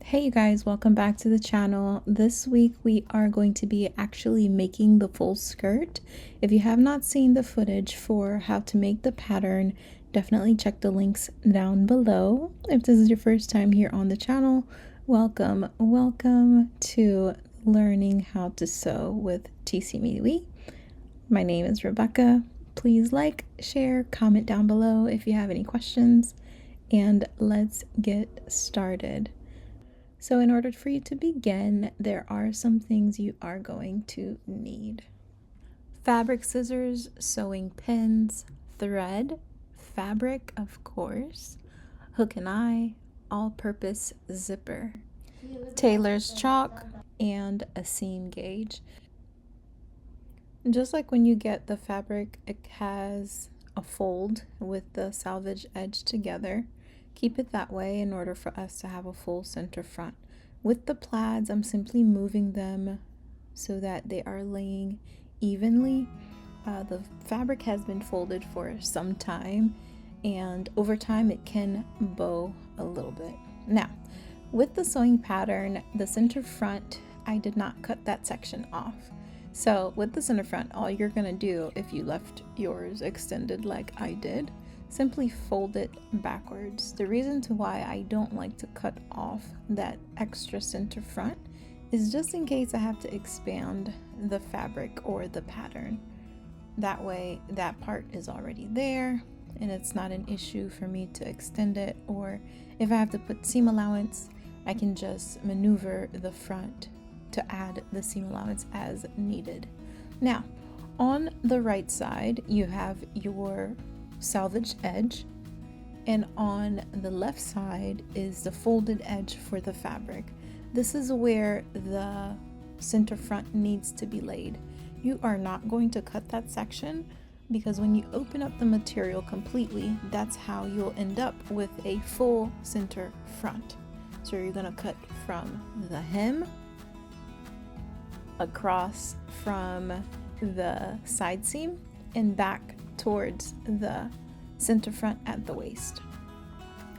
Hey you guys, welcome back to the channel. This week we are going to be actually making the full skirt. If you have not seen the footage for how to make the pattern, definitely check the links down below. If this is your first time here on the channel, welcome to learning how to sew with Tisimiwi. My name is Rebecca. Please like, share, comment down below if you have any questions, and let's get started. So in order for you to begin, there are some things you are going to need. Fabric scissors, sewing pins, thread, fabric of course, hook and eye, all-purpose zipper, tailor's chalk, and a seam gauge. Just like when you get the fabric, it has a fold with the selvage edge together. Keep it that way in order for us to have a full center front. With the plaids, I'm simply moving them so that they are laying evenly. The fabric has been folded for some time, and over time it can bow a little bit. Now, with the sewing pattern, the center front, I did not cut that section off. So with the center front, all you're gonna do, if you left yours extended like I did, simply fold it backwards. The reason to why I don't like to cut off that extra center front is just in case I have to expand the fabric or the pattern. That way that part is already there and it's not an issue for me to extend it, or if I have to put seam allowance, I can just maneuver the front to add the seam allowance as needed. Now, on the right side, you have your selvage edge, and on the left side is the folded edge for the fabric. This is where the center front needs to be laid. You are not going to cut that section because when you open up the material completely, that's how you'll end up with a full center front. So you're going to cut from the hem across from the side seam and back towards the center front at the waist.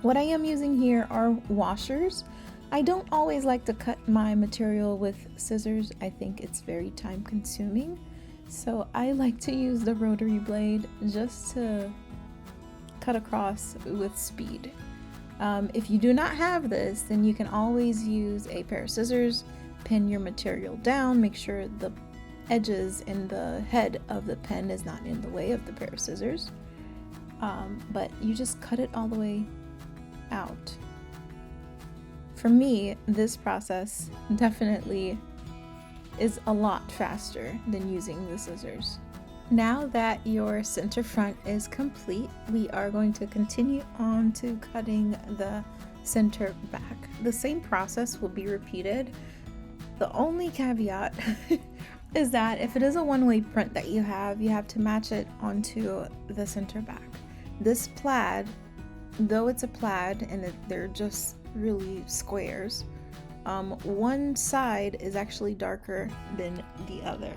What I am using here are washers. I don't always like to cut my material with scissors. I think it's very time consuming. So I like to use the rotary blade just to cut across with speed. If you do not have this, then you can always use a pair of scissors, pin your material down, make sure the edges and the head of the pen is not in the way of the pair of scissors, but you just cut it all the way out. For me, this process definitely is a lot faster than using the scissors. Now that your center front is complete, we are going to continue on to cutting the center back. The same process will be repeated. The only caveat is that if it is a one-way print that you have to match it onto the center back. This plaid, though it's a plaid and they're just really squares, one side is actually darker than the other.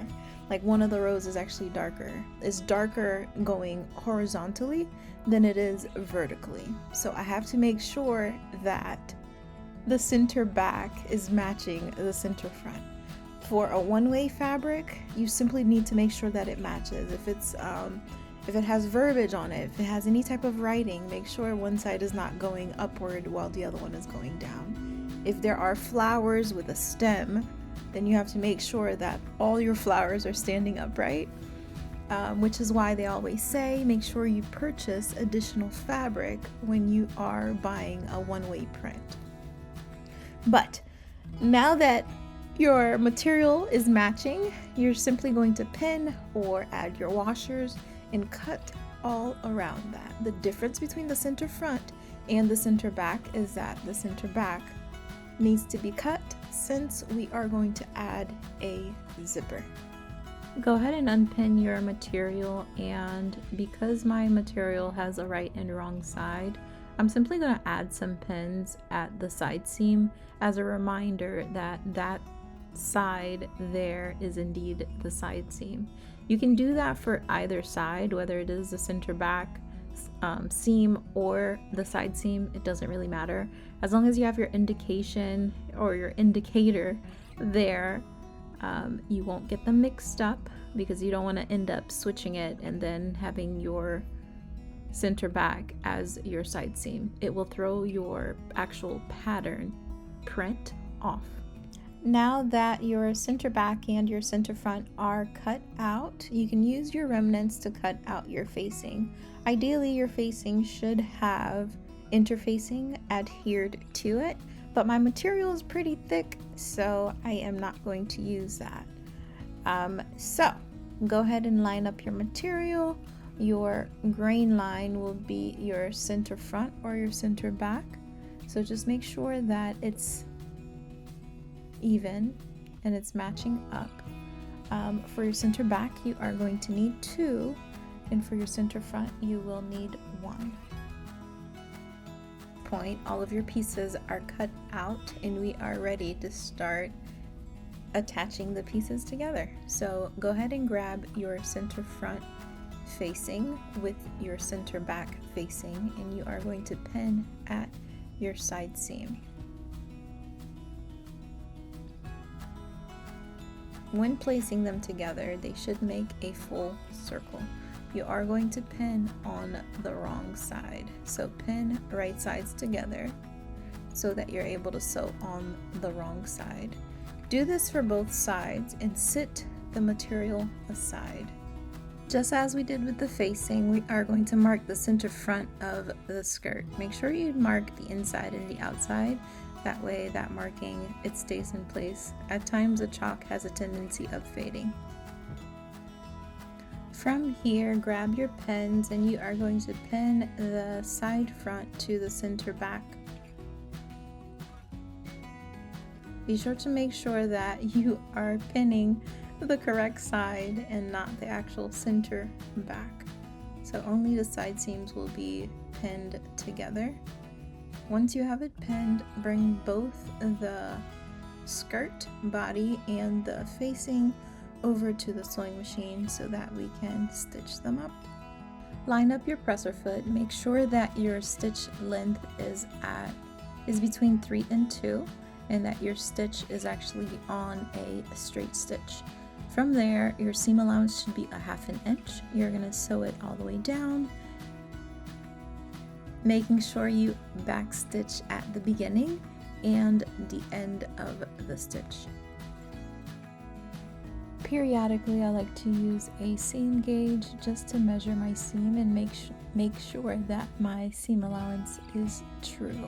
Like one of the rows is actually darker. It's darker going horizontally than it is vertically. So I have to make sure that the center back is matching the center front. For a one-way fabric, you simply need to make sure that it matches. If it has verbiage on it, if it has any type of writing, make sure one side is not going upward while the other one is going down. If there are flowers with a stem, then you have to make sure that all your flowers are standing upright, which is why they always say make sure you purchase additional fabric when you are buying a one-way print. But now that your material is matching, you're simply going to pin or add your washers and cut all around that. The difference between the center front and the center back is that the center back needs to be cut since we are going to add a zipper. Go ahead and unpin your material, and because my material has a right and wrong side, I'm simply going to add some pins at the side seam as a reminder that that side there is indeed the side seam. You can do that for either side, whether it is the center back seam or the side seam, it doesn't really matter. As long as you have your indication or your indicator there, you won't get them mixed up, because you don't want to end up switching it and then having your center back as your side seam. It will throw your actual pattern print off. Now that your center back and your center front are cut out, you can use your remnants to cut out your facing. Ideally, your facing should have interfacing adhered to it, but my material is pretty thick, so I am not going to use that. So go ahead and line up your material. Your grain line will be your center front or your center back, so just make sure that it's even and it's matching up. For your center back, you are going to need 2, and for your center front, you will need 1. Point, all of your pieces are cut out, and we are ready to start attaching the pieces together. So go ahead and grab your center front facing with your center back facing, and you are going to pin at your side seam. When placing them together, they should make a full circle. You are going to pin on the wrong side, so pin right sides together so that you're able to sew on the wrong side. Do this for both sides and sit the material aside. Just as we did with the facing, we are going to mark the center front of the skirt. Make sure you mark the inside and the outside. That way, that marking, it stays in place. At times, the chalk has a tendency of fading. From here, grab your pins and you are going to pin the side front to the center back. Be sure to make sure that you are pinning the correct side and not the actual center back. So only the side seams will be pinned together. Once you have it pinned, bring both the skirt body and the facing over to the sewing machine so that we can stitch them up. Line up your presser foot. Make sure that your stitch length is between 3 and 2, and that your stitch is actually on a straight stitch. From there, your seam allowance should be 1/2 inch. You're going to sew it all the way down, making sure you back stitch at the beginning and the end of the stitch. Periodically, I like to use a seam gauge just to measure my seam and make sure that my seam allowance is true.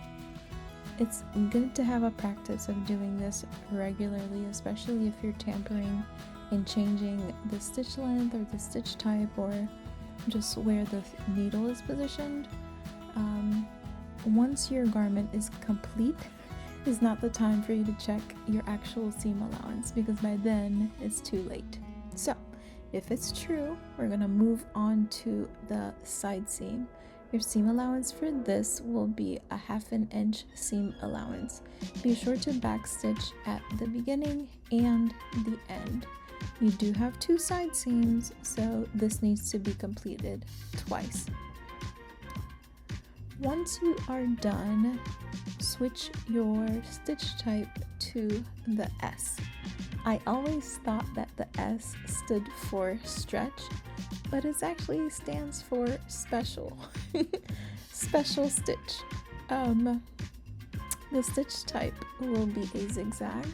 It's good to have a practice of doing this regularly, especially if you're tampering and changing the stitch length or the stitch type or just where the needle is positioned. Once your garment is complete, is not the time for you to check your actual seam allowance, because by then it's too late. So if it's true, we're going to move on to the side seam. Your seam allowance for this will be 1/2 inch seam allowance. Be sure to backstitch at the beginning and the end. You do have 2 side seams, so this needs to be completed twice. Once you are done, switch your stitch type to the S. I always thought that the S stood for stretch, but it actually stands for special. Special stitch. The stitch type will be a zigzag,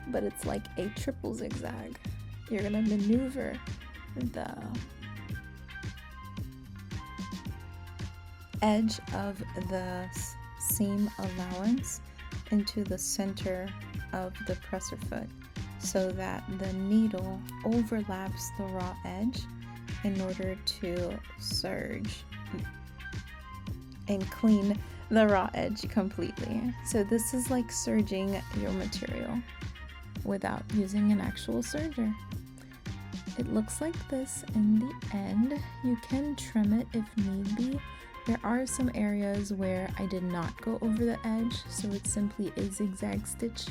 but it's like a triple zigzag. You're gonna maneuver the edge of the seam allowance into the center of the presser foot so that the needle overlaps the raw edge in order to serge and clean the raw edge completely. So this is like serging your material without using an actual serger. It looks like this in the end. You can trim it if need be. There are some areas where I did not go over the edge, so it's simply a zigzag stitch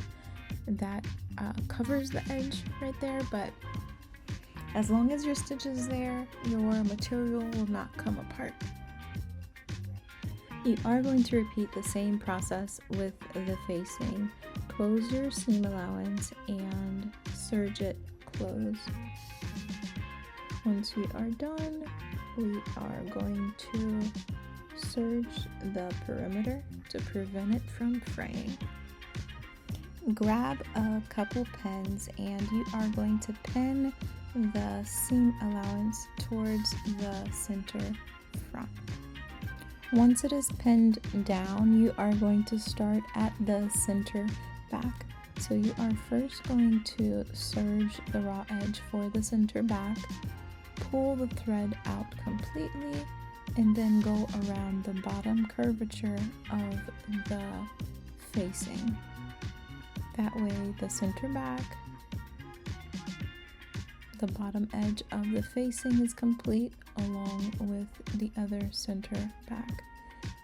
that covers the edge right there, but as long as your stitch is there, your material will not come apart. You are going to repeat the same process with the facing. Close your seam allowance and serge it close. Once we are done, we are going to serge the perimeter to prevent it from fraying. Grab a couple pins and you are going to pin the seam allowance towards the center front. Once it is pinned down, you are going to start at the center back. So you are first going to serge the raw edge for the center back, pull the thread out completely, and then go around the bottom curvature of the facing. That way the center back, the bottom edge of the facing is complete along with the other center back.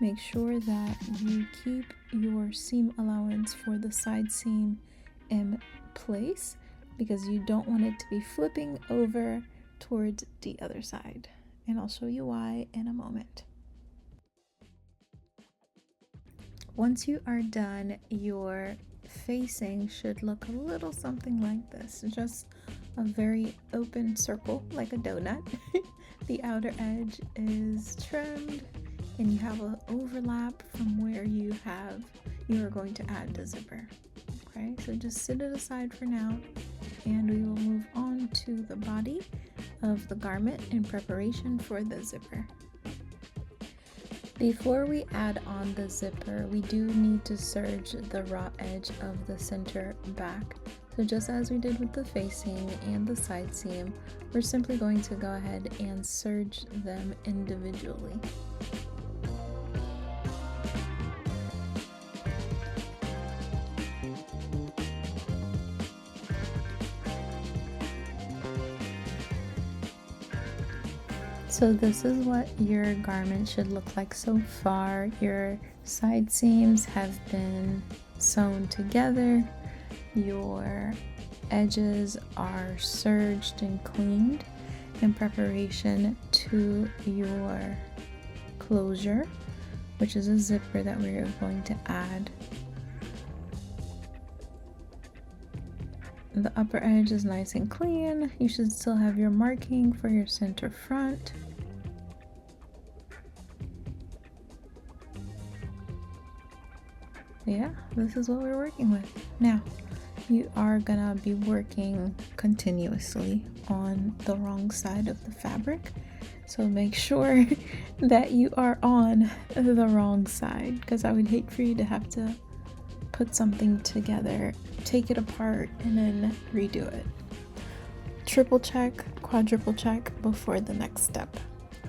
Make sure that you keep your seam allowance for the side seam in place because you don't want it to be flipping over towards the other side. And I'll show you why in a moment. Once you are done, your facing should look a little something like this. Just a very open circle like a donut. The outer edge is trimmed and you have an overlap from where you are going to add the zipper. Okay, so just sit it aside for now and we will move on to the body of the garment in preparation for the zipper. Before we add on the zipper, we do need to serge the raw edge of the center back. So just as we did with the facing and the side seam, we're simply going to go ahead and serge them individually. So this is what your garment should look like so far. Your side seams have been sewn together. Your edges are serged and cleaned in preparation to your closure, which is a zipper that we're going to add. The upper edge is nice and clean. You should still have your marking for your center front. Yeah, this is what we're working with. Now, you are gonna be working continuously on the wrong side of the fabric. So make sure that you are on the wrong side, because I would hate for you to have to put something together, take it apart, and then redo it. Triple check, quadruple check before the next step.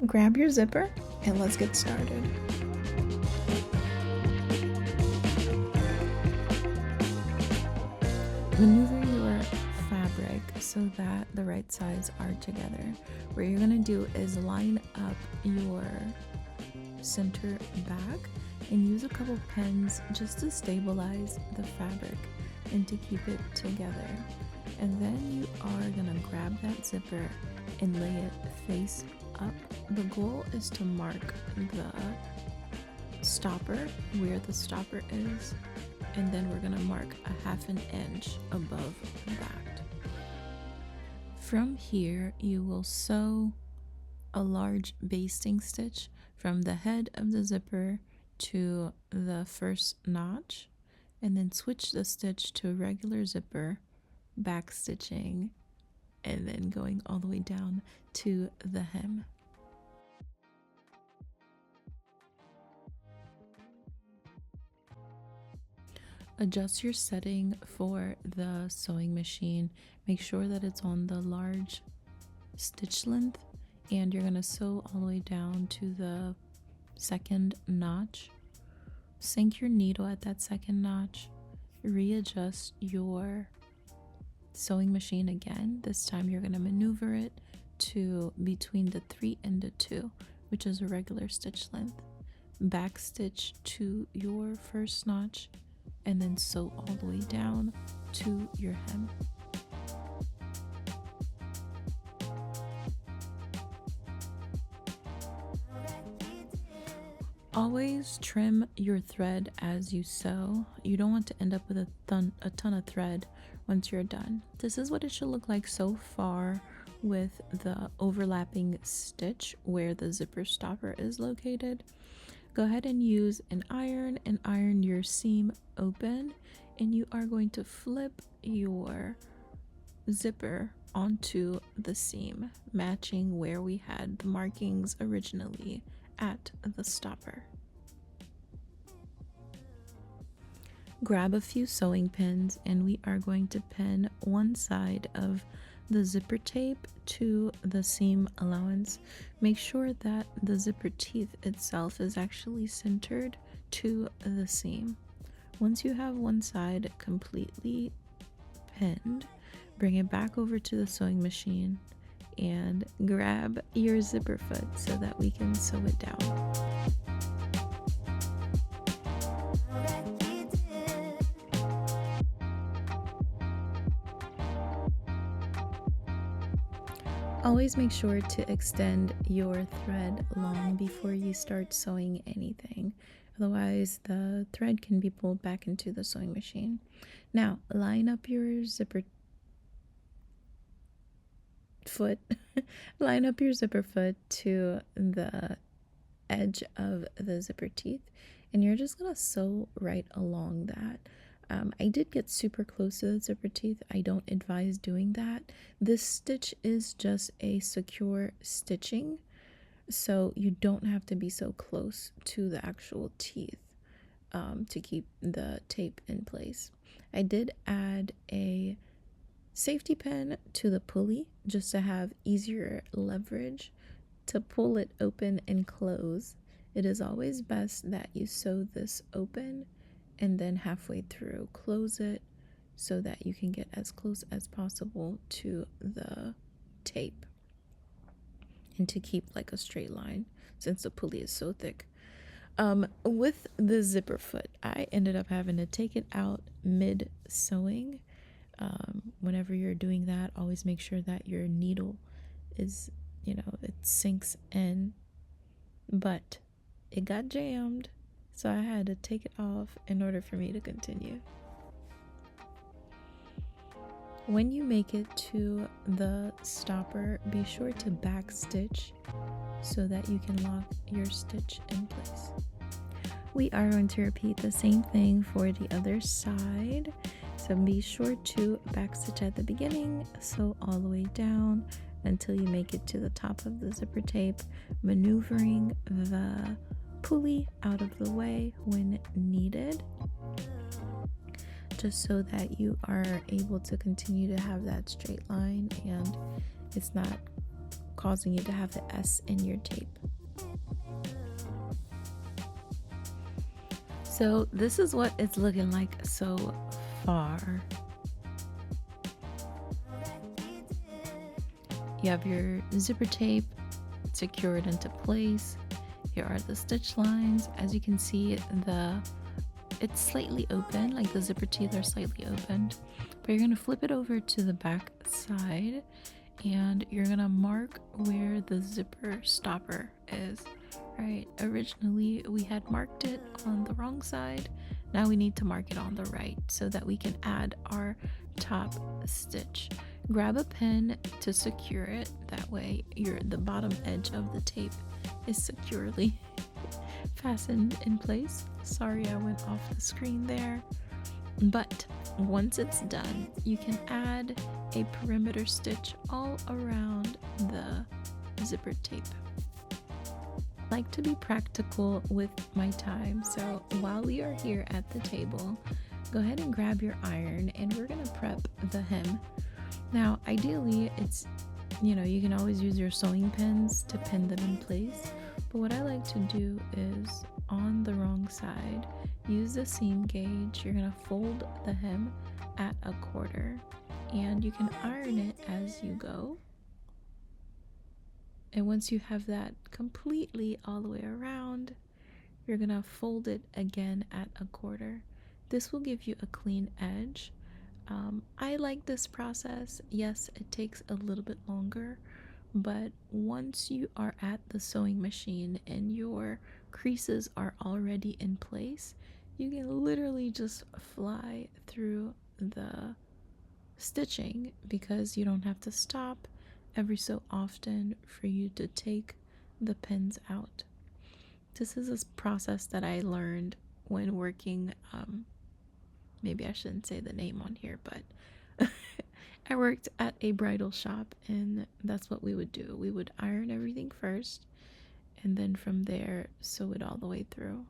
Grab your zipper and let's get started. Maneuver your fabric so that the right sides are together. What you're gonna do is line up your center back and use a couple pins just to stabilize the fabric and to keep it together. And then you are gonna grab that zipper and lay it face up. The goal is to mark the stopper, where the stopper is, and then we're gonna mark a 1/2 inch above that. From here, you will sew a large basting stitch from the head of the zipper to the first notch, and then switch the stitch to a regular zipper, back stitching, and then going all the way down to the hem. Adjust your setting for the sewing machine. Make sure that it's on the large stitch length, and you're going to sew all the way down to the second notch. Sink your needle at that second notch. Readjust your sewing machine again. This time you're going to maneuver it to between the 3 and the 2, which is a regular stitch length. Back stitch to your first notch, and then sew all the way down to your hem. Always trim your thread as you sew. You don't want to end up with a ton of thread once you're done. This is what it should look like so far with the overlapping stitch where the zipper stopper is located. Go ahead and use an iron and iron your seam open, and you are going to flip your zipper onto the seam, matching where we had the markings originally at the stopper. Grab a few sewing pins, and we are going to pin one side of the zipper tape to the seam allowance. Make sure that the zipper teeth itself is actually centered to the seam. Once you have one side completely pinned, bring it back over to the sewing machine and grab your zipper foot so that we can sew it down. Always make sure to extend your thread long before you start sewing anything. Otherwise, the thread can be pulled back into the sewing machine. Now, line up your zipper foot, line up your zipper foot to the edge of the zipper teeth, and you're just gonna sew right along that. I did get super close to the zipper teeth. I don't advise doing that. This stitch is just a secure stitching, so you don't have to be so close to the actual teeth to keep the tape in place. I did add a safety pin to the pulley just to have easier leverage to pull it open and close. It is always best that you sew this open and then halfway through close it so that you can get as close as possible to the tape and to keep like a straight line since the pulley is so thick. With the zipper foot, I ended up having to take it out mid sewing. Whenever you're doing that, always make sure that your needle is, it sinks in, but it got jammed, so I had to take it off in order for me to continue. When you make it to the stopper, be sure to back stitch so that you can lock your stitch in place. We are going to repeat the same thing for the other side. So be sure to back stitch at the beginning, sew all the way down until you make it to the top of the zipper tape, maneuvering the pulley out of the way when needed, just so that you are able to continue to have that straight line and it's not causing you to have the S in your tape. So this is what it's looking like so far. You have your zipper tape secured into place. Here are the stitch lines. As you can see, it's slightly open, like the zipper teeth are slightly opened, but you're going to flip it over to the back side and you're going to mark where the zipper stopper is. Right, originally we had marked it on the wrong side. Now we need to mark it on the right so that we can add our top stitch. Grab a pin to secure it. That way the bottom edge of the tape is securely fastened in place. Sorry, I went off the screen there. But once it's done, you can add a perimeter stitch all around the zipper tape. I like to be practical with my time, so while we are here at the table, go ahead and grab your iron and we're going to prep the hem. Now ideally it's, you can always use your sewing pins to pin them in place, but what I like to do is on the wrong side, use the seam gauge. You're going to fold the hem at 1/4 and you can iron it as you go. And once you have that completely all the way around, you're gonna fold it again at 1/4. This will give you a clean edge. I like this process. Yes, it takes a little bit longer, but once you are at the sewing machine and your creases are already in place, you can literally just fly through the stitching because you don't have to stop every so often for you to take the pins out. This is a process that I learned when working, maybe I shouldn't say the name on here, but I worked at a bridal shop, and that's what we would do. We would iron everything first, and then from there sew it all the way through.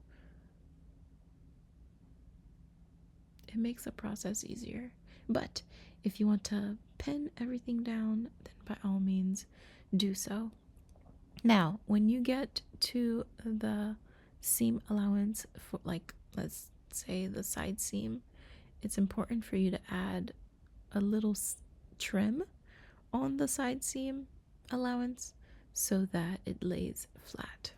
It makes the process easier. But if you want to pin everything down, then by all means do so. Now, when you get to the seam allowance for, like, let's say the side seam, it's important for you to add a little trim on the side seam allowance so that it lays flat.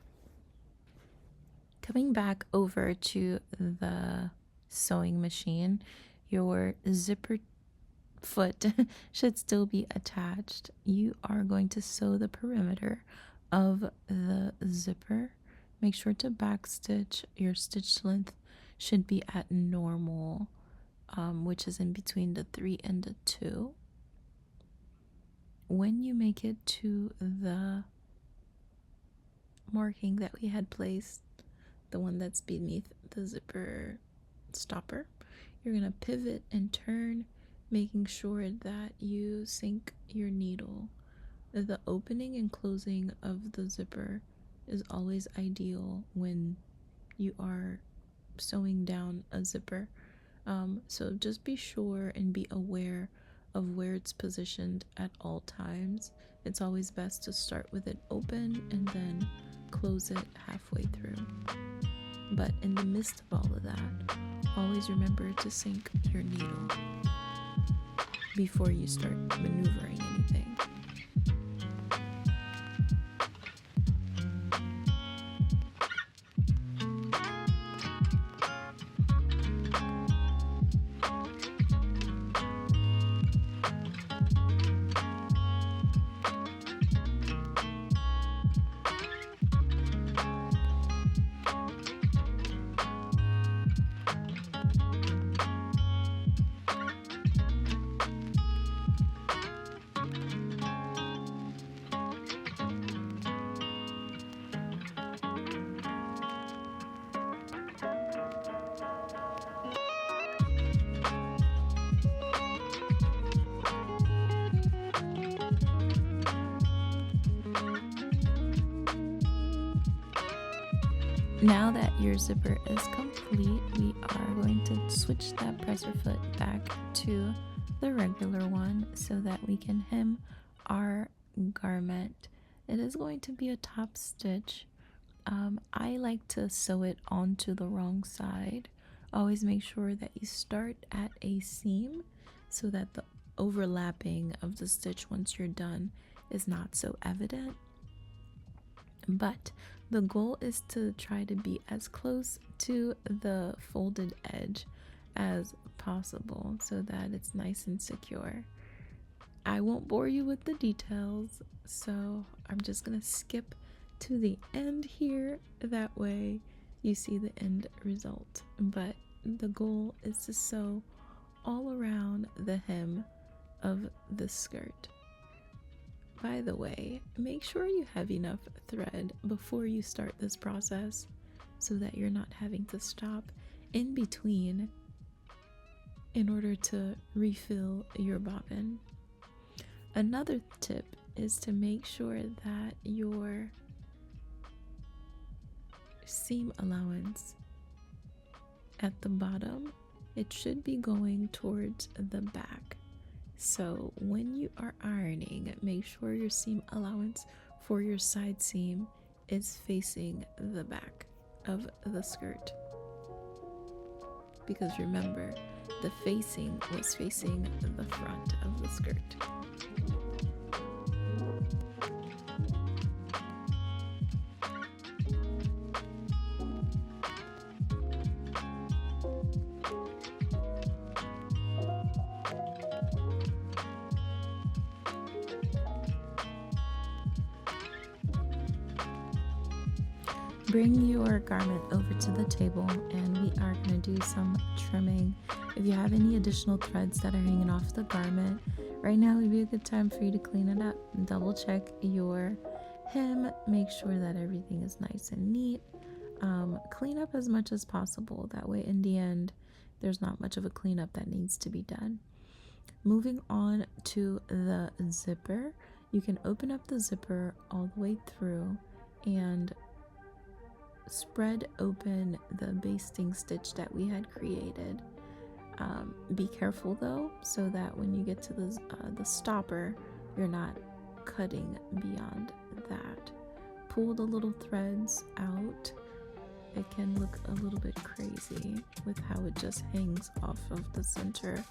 Coming back over to the sewing machine, your zipper foot should still be attached. You are going to sew the perimeter of the zipper. Make sure to backstitch. Your stitch length should be at normal, which is in between the 3 and the 2. When you make it to the marking that we had placed, the one that's beneath the zipper stopper, you're going to pivot and turn, making sure that you sink your needle. The opening and closing of the zipper is always ideal when you are sewing down a zipper. So just be sure and be aware of where it's positioned at all times. It's always best to start with it open and then close it halfway through. But in the midst of all of that, always remember to sink your needle before you start maneuvering anything. Now that your zipper is complete, we are going to switch that presser foot back to the regular one so that we can hem our garment. It is going to be a top stitch. I like to sew it onto the wrong side. Always make sure that you start at a seam so that the overlapping of the stitch once you're done is not so evident. But the goal is to try to be as close to the folded edge as possible so that it's nice and secure. I won't bore you with the details, so I'm just gonna skip to the end here. That way you see the end result. But the goal is to sew all around the hem of the skirt. By the way, make sure you have enough thread before you start this process so that you're not having to stop in between in order to refill your bobbin. Another tip is to make sure that your seam allowance at the bottom, it should be going towards the back. So when you are ironing, make sure your seam allowance for your side seam is facing the back of the skirt. Because remember, the facing was facing the front of the skirt. Bring your garment over to the table and we are going to do some trimming. If you have any additional threads that are hanging off the garment, right now would be a good time for you to clean it up. Double check your hem, make sure that everything is nice and neat. Clean up as much as possible. That way in the end, there's not much of a cleanup that needs to be done. Moving on to the zipper, you can open up the zipper all the way through and spread open the basting stitch that we had created. Be careful though, so that when you get to the stopper, you're not cutting beyond that. Pull the little threads out. It can look a little bit crazy with how it just hangs off of the center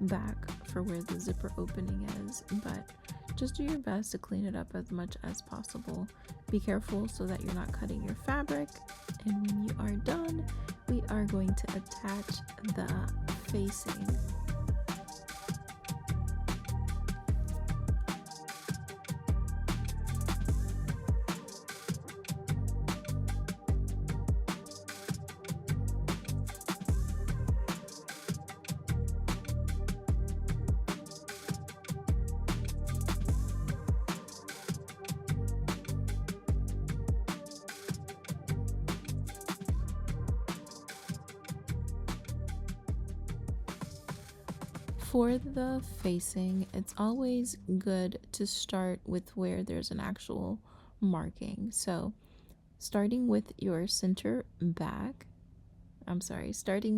back for where the zipper opening is, but just do your best to clean it up as much as possible. Be careful so that you're not cutting your fabric, and when you are done, we are going to attach the facing. For the facing, it's always good to start with where there's an actual marking. So starting with your starting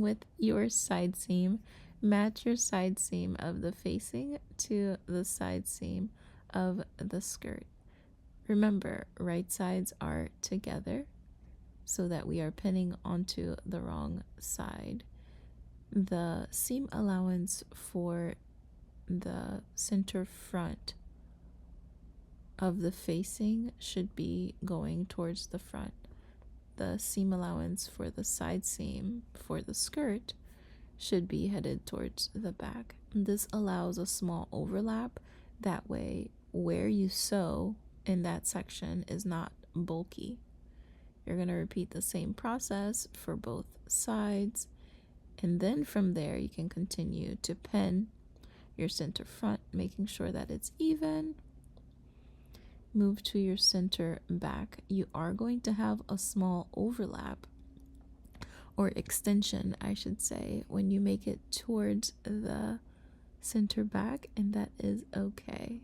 with your side seam, match your side seam of the facing to the side seam of the skirt. Remember, right sides are together so that we are pinning onto the wrong side. The seam allowance for the center front of the facing should be going towards the front. The seam allowance for the side seam for the skirt should be headed towards the back. This allows a small overlap. That way, where you sew in that section is not bulky. You're going to repeat the same process for both sides. And then from there, you can continue to pin your center front, making sure that it's even. Move to your center back. You are going to have a small overlap, or extension, I should say, when you make it towards the center back, and that is okay.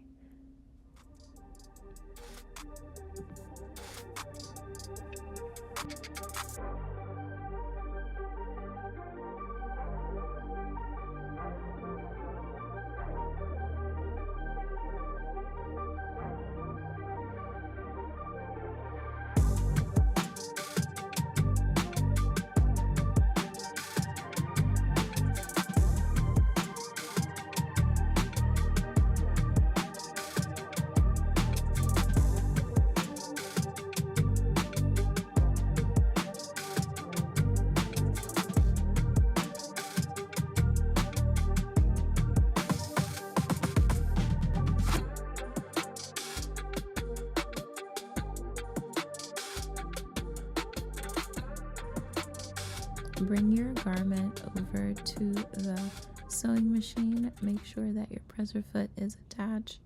Bring your garment over to the sewing machine. Make sure that your presser foot is attached.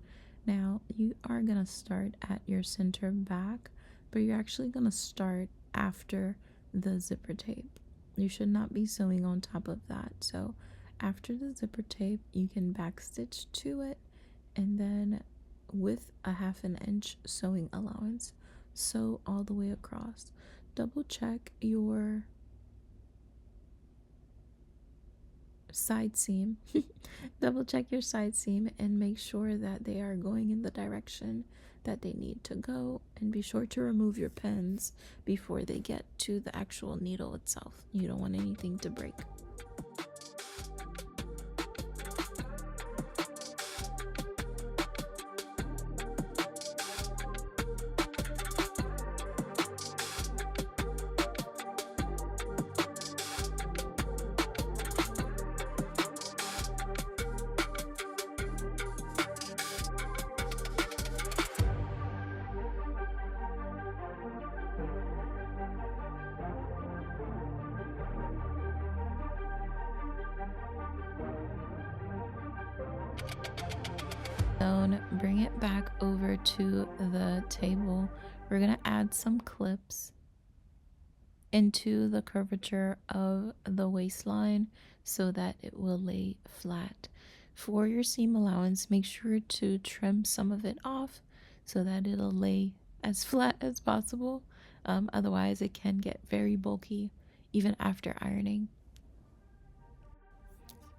Now you are going to start at your center back, but you're actually going to start after the zipper tape. You should not be sewing on top of that. So after the zipper tape, you can backstitch to it, and then with a 1/2 inch sewing allowance, sew all the way across. Double check your side seam. Double check your side seam and make sure that they are going in the direction that they need to go, and be sure to remove your pins before they get to the actual needle itself. You don't want anything to break. Stone, bring it back over to the table. We're gonna add some clips into the curvature of the waistline so that it will lay flat. For your seam allowance, make sure to trim some of it off so that it'll lay as flat as possible. Otherwise, it can get very bulky even after ironing.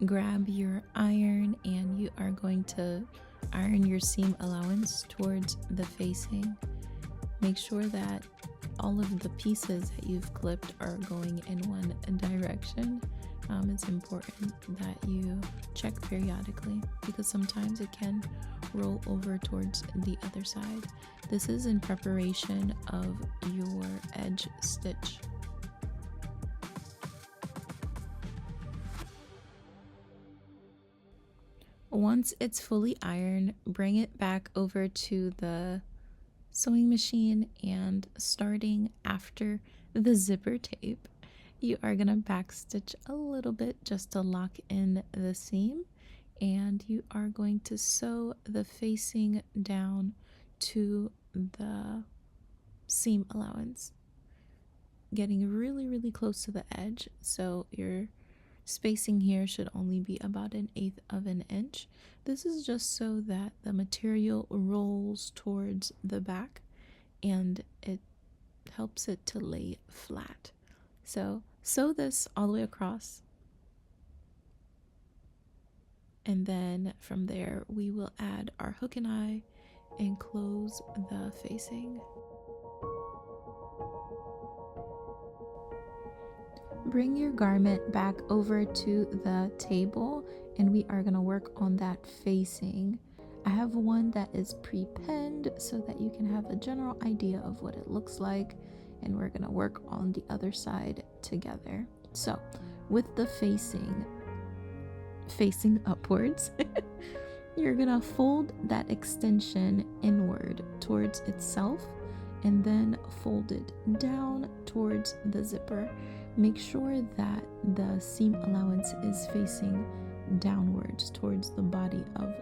Grab your iron and you are going to iron your seam allowance towards the facing. Make sure that all of the pieces that you've clipped are going in one direction. It's important that you check periodically because sometimes it can roll over towards the other side. This is in preparation of your edge stitch. Once it's fully ironed, bring it back over to the sewing machine, and starting after the zipper tape, you are going to backstitch a little bit just to lock in the seam, and you are going to sew the facing down to the seam allowance, getting really close to the edge. So your spacing here should only be about 1/8 of an inch. This is just so that the material rolls towards the back and it helps it to lay flat. So sew this all the way across, and then from there we will add our hook and eye and close the facing. Bring your garment back over to the table and we are going to work on that facing. I have one that is pre-pinned so that you can have a general idea of what it looks like, and we're going to work on the other side together. So with the facing upwards, you're going to fold that extension inward towards itself and then fold it down towards the zipper. Make sure that the seam allowance is facing downwards towards the body of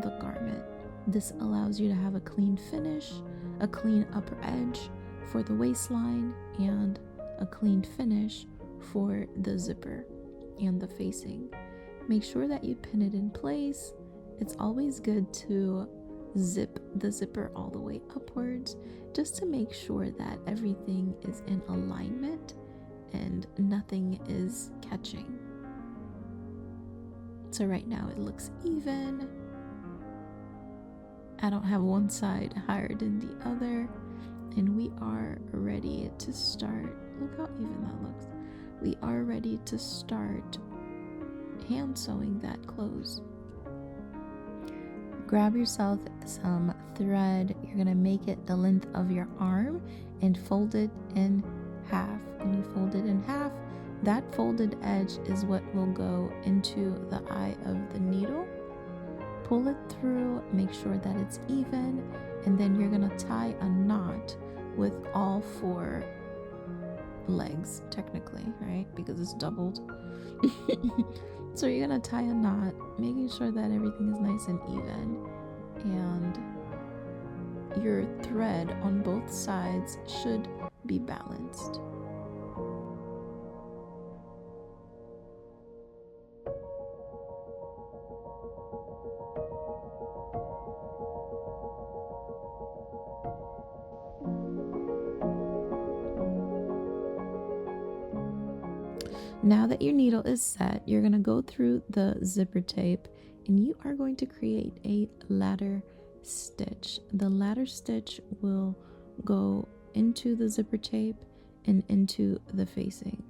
the garment. This allows you to have a clean finish, a clean upper edge for the waistline, and a clean finish for the zipper and the facing. Make sure that you pin it in place. It's always good to zip the zipper all the way upwards just to make sure that everything is in alignment and nothing is catching. So right now it looks even. I don't have one side higher than the other, and we are ready to start. Look how even that looks. We are ready to start hand sewing that close. Grab yourself some thread. You're gonna make it the length of your arm and fold it in half. When you fold it in half, that folded edge is what will go into the eye of the needle. Pull it through, make sure that it's even, and then you're gonna tie a knot with all 4 legs, technically, right? Because it's doubled. So you're gonna tie a knot, making sure that everything is nice and even, and your thread on both sides should be balanced. Now that your needle is set, you're going to go through the zipper tape and you are going to create a ladder stitch. The ladder stitch will go into the zipper tape and into the facing.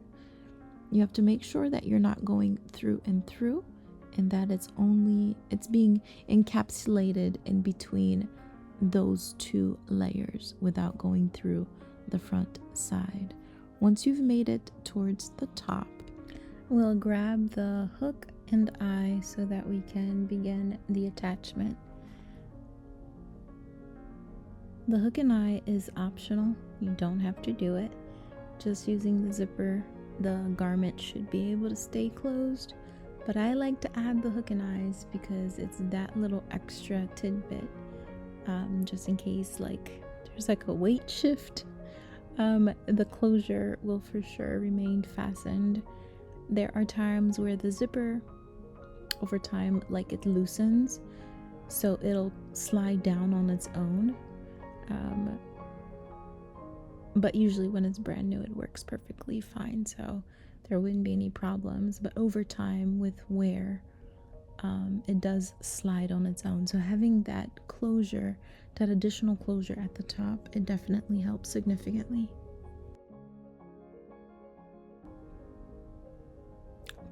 You have to make sure that you're not going through and through, and that it's being encapsulated in between those 2 layers without going through the front side. Once you've made it towards the top, we'll grab the hook and eye so that we can begin the attachment. The hook and eye is optional. You don't have to do it. Just using the zipper, the garment should be able to stay closed. But I like to add the hook and eyes because it's that little extra tidbit, just in case like there's like a weight shift. The closure will for sure remain fastened. There are times where the zipper over time, like, it loosens, so it'll slide down on its own. But usually when it's brand new, it works perfectly fine, so there wouldn't be any problems. But over time with wear, it does slide on its own. So having that closure, that additional closure at the top, it definitely helps significantly.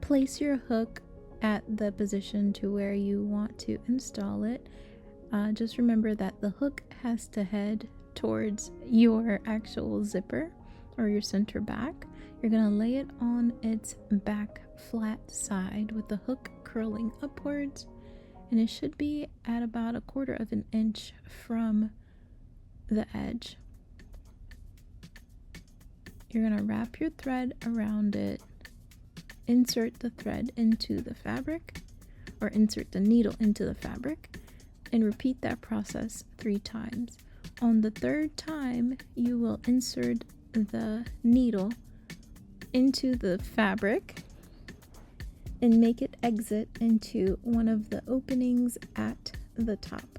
Place your hook at the position to where you want to install it. Just remember that the hook has to head towards your actual zipper or your center back. You're going to lay it on its back flat side with the hook curling upwards, and it should be at about 1/4 of an inch from the edge. You're going to wrap your thread around it, insert the thread into the fabric, or insert the needle into the fabric, and repeat that process 3 times. On the 3rd time, you will insert the needle into the fabric and make it exit into one of the openings at the top.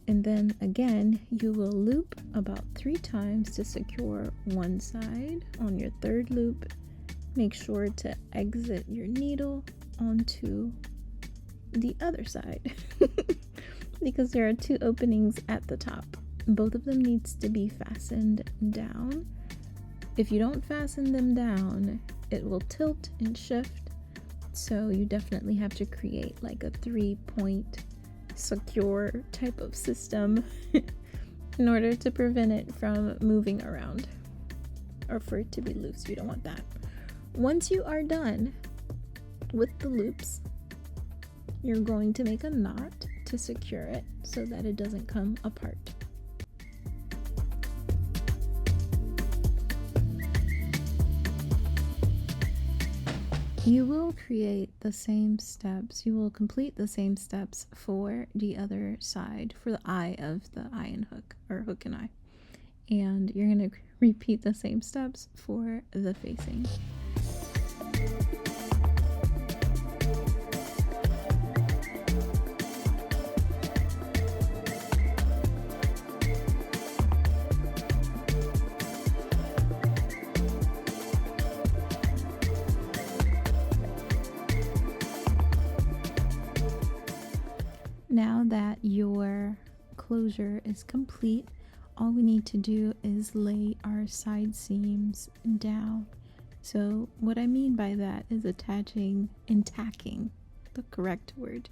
And then again, you will loop about 3 times to secure one side. On your 3rd loop, make sure to exit your needle onto the other side because there are 2 openings at the top. Both of them needs to be fastened down. If you don't fasten them down, it will tilt and shift, so you definitely have to create like a 3-point secure type of system in order to prevent it from moving around or for it to be loose. You don't want that. Once you are done with the loops, you're going to make a knot to secure it so that it doesn't come apart. You will create the same steps, you will complete the same steps for the other side, for the eye of the eye and hook, or hook and eye. And you're going to repeat the same steps for the facing. Now that your closure is complete, all we need to do is lay our side seams down. So what I mean by that is attaching and tacking, the correct word.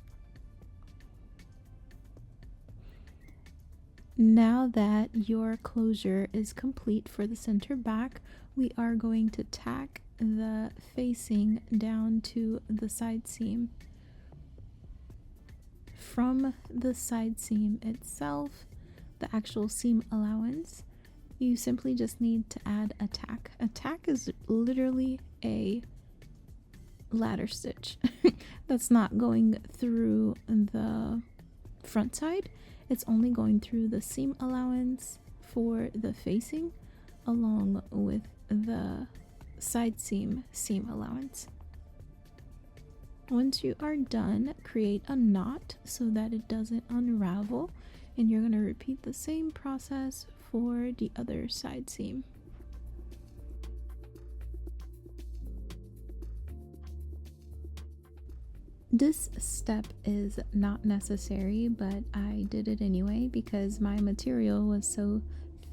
Now that your closure is complete for the center back, we are going to tack the facing down to the side seam. From the side seam itself, the actual seam allowance, you simply just need to add a tack. A tack is literally a ladder stitch that's not going through the front side. It's only going through the seam allowance for the facing along with the side seam allowance. Once you are done, create a knot so that it doesn't unravel, and you're going to repeat the same process for the other side seam. This step is not necessary, but I did it anyway because my material was so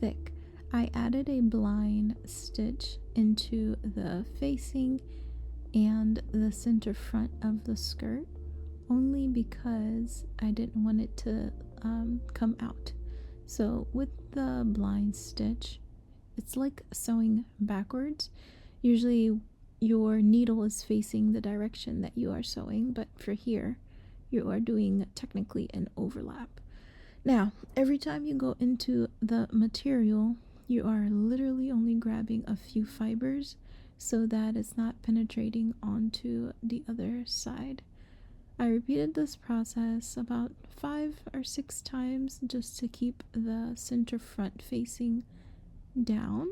thick. I added a blind stitch into the facing and the center front of the skirt only because I didn't want it to come out. So with the blind stitch, it's like sewing backwards. Usually your needle is facing the direction that you are sewing, but for here you are doing technically an overlap. Now every time you go into the material, you are literally only grabbing a few fibers so that it's not penetrating onto the other side. I repeated this process about 5 or 6 times just to keep the center front facing down.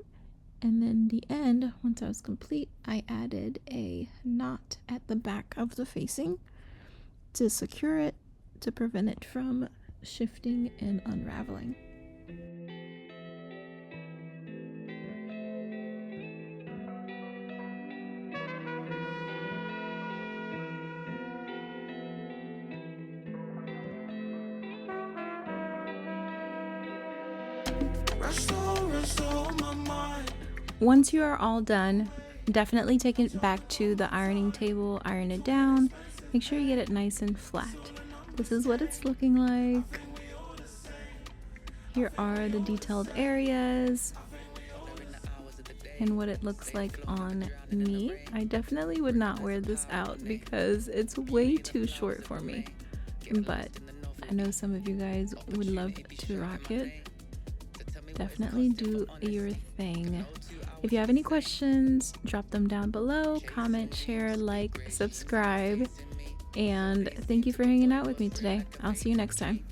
And then the end, once I was complete, I added a knot at the back of the facing to secure it, to prevent it from shifting and unraveling. Once you are all done, definitely take it back to the ironing table, iron it down, make sure you get it nice and flat. This is what it's looking like. Here are the detailed areas and what it looks like on me. I definitely would not wear this out because it's way too short for me, but I know some of you guys would love to rock it. Definitely do your thing. If you have any questions, drop them down below, comment, share, like, subscribe, and thank you for hanging out with me today. I'll see you next time.